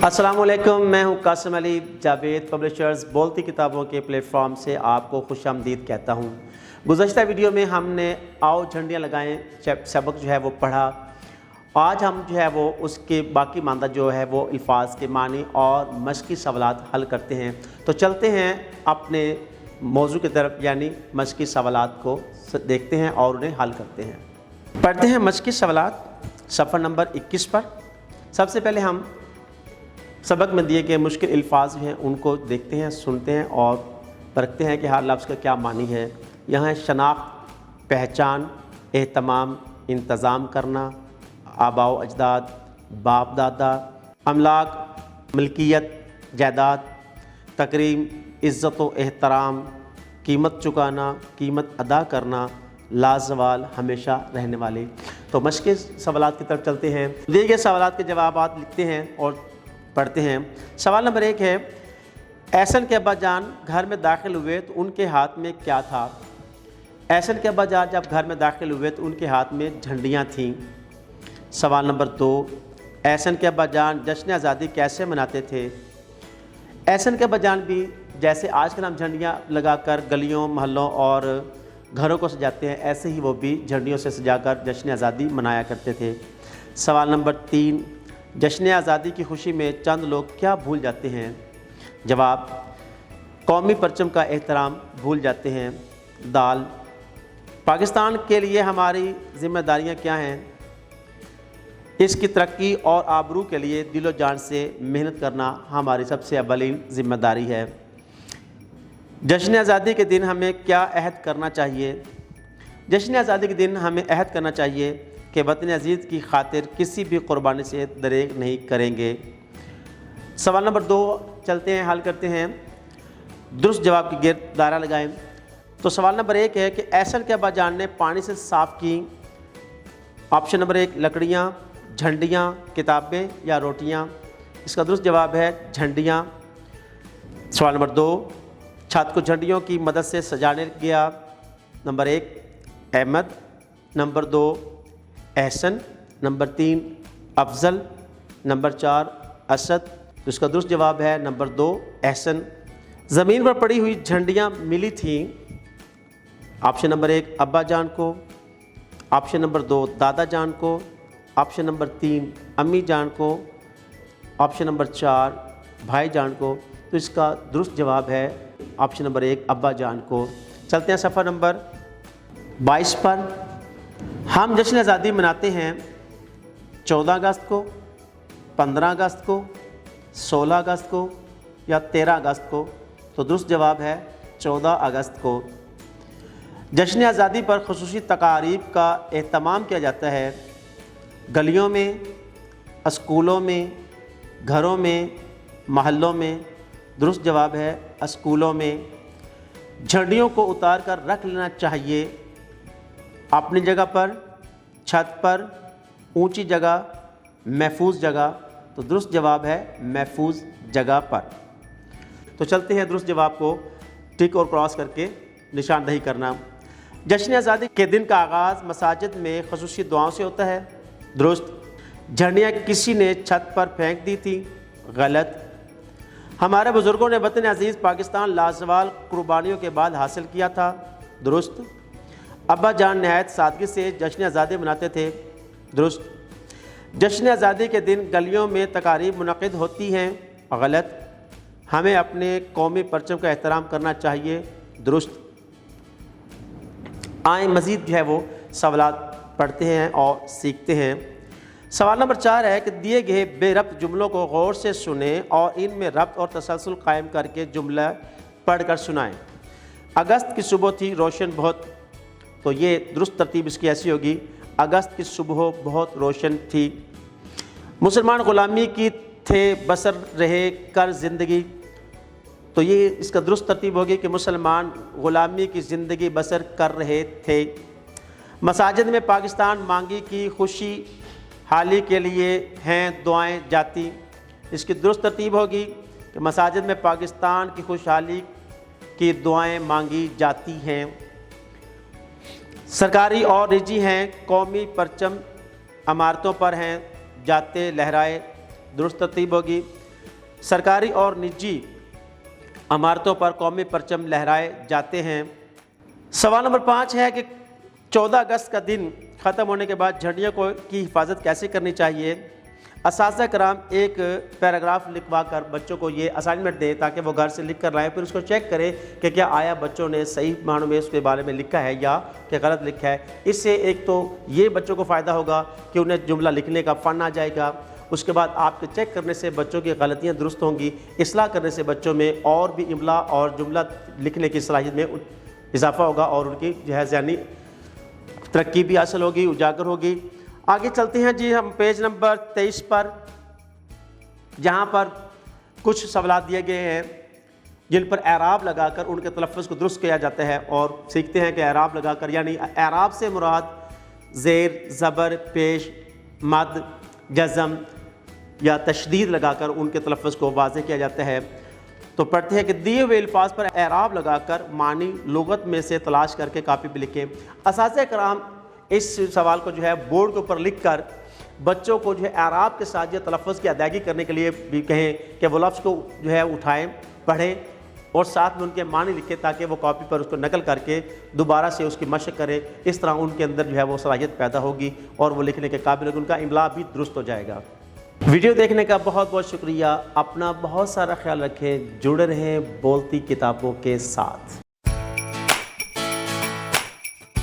अस्सलाम वालेकुम, मैं हूं कासिम अली जावेद पब्लिशर्स बोलती किताबों के प्लेटफॉर्म से आपको खुशामदीद कहता हूं। गुज़श्ता वीडियो में हमने आओ झंडियां लगाएं सबक जो है वो पढ़ा। आज हम जो है वो उसके बाकी मानदा जो है वो अल्फाज के मानी और मशक़ी सवालात हल करते हैं। तो चलते हैं अपने मौजू की तरफ, यानी मशक़ी सवालात को देखते हैं और उन्हें हल करते हैं। पढ़ते हैं मशक़ी सवालात सफ़र नंबर 21 पर। सबसे पहले हम सबक में दिए गए मुश्किल अल्फाज हैं उनको देखते हैं, सुनते हैं और परखते हैं कि हर लफ्ज़ का क्या मानी है। यहाँ है शनाख्त, पहचान, एहतमाम, इंतज़ाम करना, आबाओ अजदाद, बाप दादा, अमलाक, मिल्कियत, जायदाद, तकरीम, इज़्ज़त व एहतराम, कीमत चुकाना, कीमत अदा करना, लाजवाल, हमेशा रहने वाले। तो मशक़ी सवालात की तरफ चलते हैं। दिए गए सवालात के जवाबात लिखते हैं और पढ़ते हैं। सवाल नंबर 1 है, एहसन के अब्बा जान घर में दाखिल हुए तो उनके हाथ में क्या था? एहसन के अब्बा जान जब घर में दाखिल हुए तो उनके हाथ में झंडियाँ थीं। सवाल नंबर 2, एहसन के अब्बा जान जश्न आज़ादी कैसे मनाते थे? एहसन के अब्बा जान भी जैसे आजकल हम झंडियाँ लगाकर गलियों, मोहल्लों और घरों को सजाते हैं, ऐसे ही वो भी झंडियों से सजाकर जश्न आज़ादी मनाया करते थे। सवाल नंबर 3, जश्न आज़ादी की खुशी में चंद लोग क्या भूल जाते हैं? जवाब, कौमी परचम का एहतराम भूल जाते हैं। दाल, पाकिस्तान के लिए हमारी ज़िम्मेदारियां क्या हैं? इसकी तरक्की और आबरू के लिए दिलो जान से मेहनत करना हमारी सबसे अव्वलीन ज़िम्मेदारी है। जश्न आज़ादी के दिन हमें क्या अहद करना चाहिए? जश्न आज़ादी के दिन हमें अहद करना चाहिए कि वतन अज़ीज़ की खातिर किसी भी क़ुरबानी से दरेग नहीं करेंगे। सवाल नंबर 2 चलते हैं, हल करते हैं। दुरुस्त जवाब की गिर्द दायरा लगाएं। तो सवाल नंबर 1 है कि एहसन के अब्बा जान ने पानी से साफ़ की। ऑप्शन नंबर 1 लकड़ियाँ, झंडियाँ, किताबें या रोटियाँ। इसका दुरुस्त जवाब है झंडियाँ। सवाल नंबर 2, छत को झंडियों की मदद से सजाने गया। Number 1 Ahmad, number 2 Ehsan, number 3 Afzal, number 4 Asad. तो इसका दुरुस्त जवाब है नंबर 2 एहसन। ज़मीन पर पड़ी हुई झंडियाँ मिली थीं। ऑप्शन नंबर 1 अब्बा जान को, ऑप्शन नंबर 2 दादा जान को, ऑप्शन नंबर 3 अम्मी जान को, ऑप्शन नंबर 4 भाई जान को। तो इसका दुरुस्त जवाब है ऑप्शन नंबर 1 अब्बा जान को। चलते हैं सफ़र नंबर 22 पर। हम जश्न आज़ादी मनाते हैं 14 अगस्त को, 15 अगस्त को, 16 अगस्त को या 13 अगस्त को। तो दुरुस्त जवाब है 14 अगस्त को। जश्न आज़ादी पर ख़ुसूसी तकारीब का एहतमाम किया जाता है गलियों में, स्कूलों में, घरों में, महल्लों में। दुरुस्त जवाब है स्कूलों में। झंडियों को उतार कर रख लेना चाहिए अपनी जगह पर, छत पर, ऊंची जगह, महफूज जगह। तो दुरुस्त जवाब है महफूज जगह पर। तो चलते हैं दुरुस्त जवाब को टिक और क्रॉस करके निशानदही करना। जश्न आज़ादी के दिन का आगाज़ मसाजिद में ख़ुसूसी दुआओं से होता है। दुरुस्त। झंडियाँ किसी ने छत पर फेंक दी थी। गलत। हमारे बुज़ुर्गों ने वतन अज़ीज़ पाकिस्तान लाजवाल कुर्बानियों के बाद हासिल किया था। दुरुस्त। अब्बा जान नहायत सादगी से जश्न आज़ादी मनाते थे। दुरुस्त। जश्न आज़ादी के दिन गलियों में तकारीब मुनक़िद होती हैं। गलत। हमें अपने कौमी परचम का एहतराम करना चाहिए। दुरुस्त। आए मज़ीद जो है वो सवालात पढ़ते हैं और सीखते हैं। सवाल नंबर 4 है कि दिए गए बेरब्त जुमलों को गौर से सुने और इनमें रब्त और तसलसल कायम करके जुमला पढ़कर सुनाएं। अगस्त की सुबह थी रोशन बहुत। तो ये दुरुस्त तरतीब इसकी ऐसी होगी, अगस्त की सुबह बहुत रोशन थी। मुसलमान ग़ुलामी की थे बसर रहे कर ज़िंदगी। तो ये इसका दुरुस्त तरतीब होगी कि मुसलमान ग़ुलामी की ज़िंदगी बसर कर रहे थे। मसाजिद में पाकिस्तान मांगी की खुशी हाली के लिए हैं दुआएं जाती। इसकी दुरुस्त तरतीब होगी कि मसाजिद में पाकिस्तान की खुशहाली की दुआएं मांगी जाती हैं। सरकारी और निजी हैं, कौमी परचम इमारतों पर हैं जाते लहराए। दुरुस्त तरतीब होगी। सरकारी और निजी इमारतों पर कौमी परचम लहराए जाते हैं। सवाल नंबर 5 है कि 14 अगस्त का दिन ख़त्म होने के बाद झंडियों की हिफाजत कैसे करनी चाहिए। असातिज़ा कराम एक पैराग्राफ लिखवा कर बच्चों को ये असाइनमेंट दें ताकि वो घर से लिख कर लाएँ, फिर उसको चेक करें कि क्या आया बच्चों ने सही मानों में उसके बारे में लिखा है या क्या गलत लिखा है। इससे एक तो ये बच्चों को फ़ायदा होगा कि उन्हें जुमला लिखने का फ़न आ जाएगा। उसके बाद आपके चेक करने से बच्चों की गलतियाँ दुरुस्त होंगी। इस्लाह करने से बच्चों में और भी इमला और जुमला लिखने की सलाहियत में इजाफ़ा होगा और उनकी जो है ज़हनी तरक्की भी हासिल होगी, उजागर होगी। आगे चलते हैं जी हम पेज नंबर 23 पर, जहाँ पर कुछ सवाल दिए गए हैं जिन पर एराब लगाकर उनके तलफ़्फ़ुज़ को दुरुस्त किया जाता है और सीखते हैं कि एराब लगाकर, यानी एराब से मुराद ज़ेर, ज़बर, पेश, मद, जज़म या तशदीद लगाकर उनके तलफ़्फ़ुज़ को वाज़ेह किया जाता है। तो पढ़ते हैं कि दिए हुए अल्फाज पर एराब लगाकर मानी लुगत में से तलाश करके कापी पे लिखें। असातिज़ा कराम इस सवाल को जो है बोर्ड के ऊपर लिख कर बच्चों को जो है एराब के साथ जो तलफ़्फ़ुज़ की अदायगी करने के लिए भी कहें कि वो लफ्ज़ को जो है उठाएँ, पढ़ें और साथ में उनके मानी लिखें ताकि वो कॉपी पर उसको नकल करके दोबारा से उसकी मशक़ करें। इस तरह उनके अंदर जो है वो सलाहियत पैदा होगी और वो लिखने के काबिल होगी, उनका इमला भी दुरुस्त हो जाएगा। वीडियो देखने का बहुत बहुत शुक्रिया। अपना बहुत सारा ख्याल रखें, जुड़े रहें बोलती किताबों के साथ।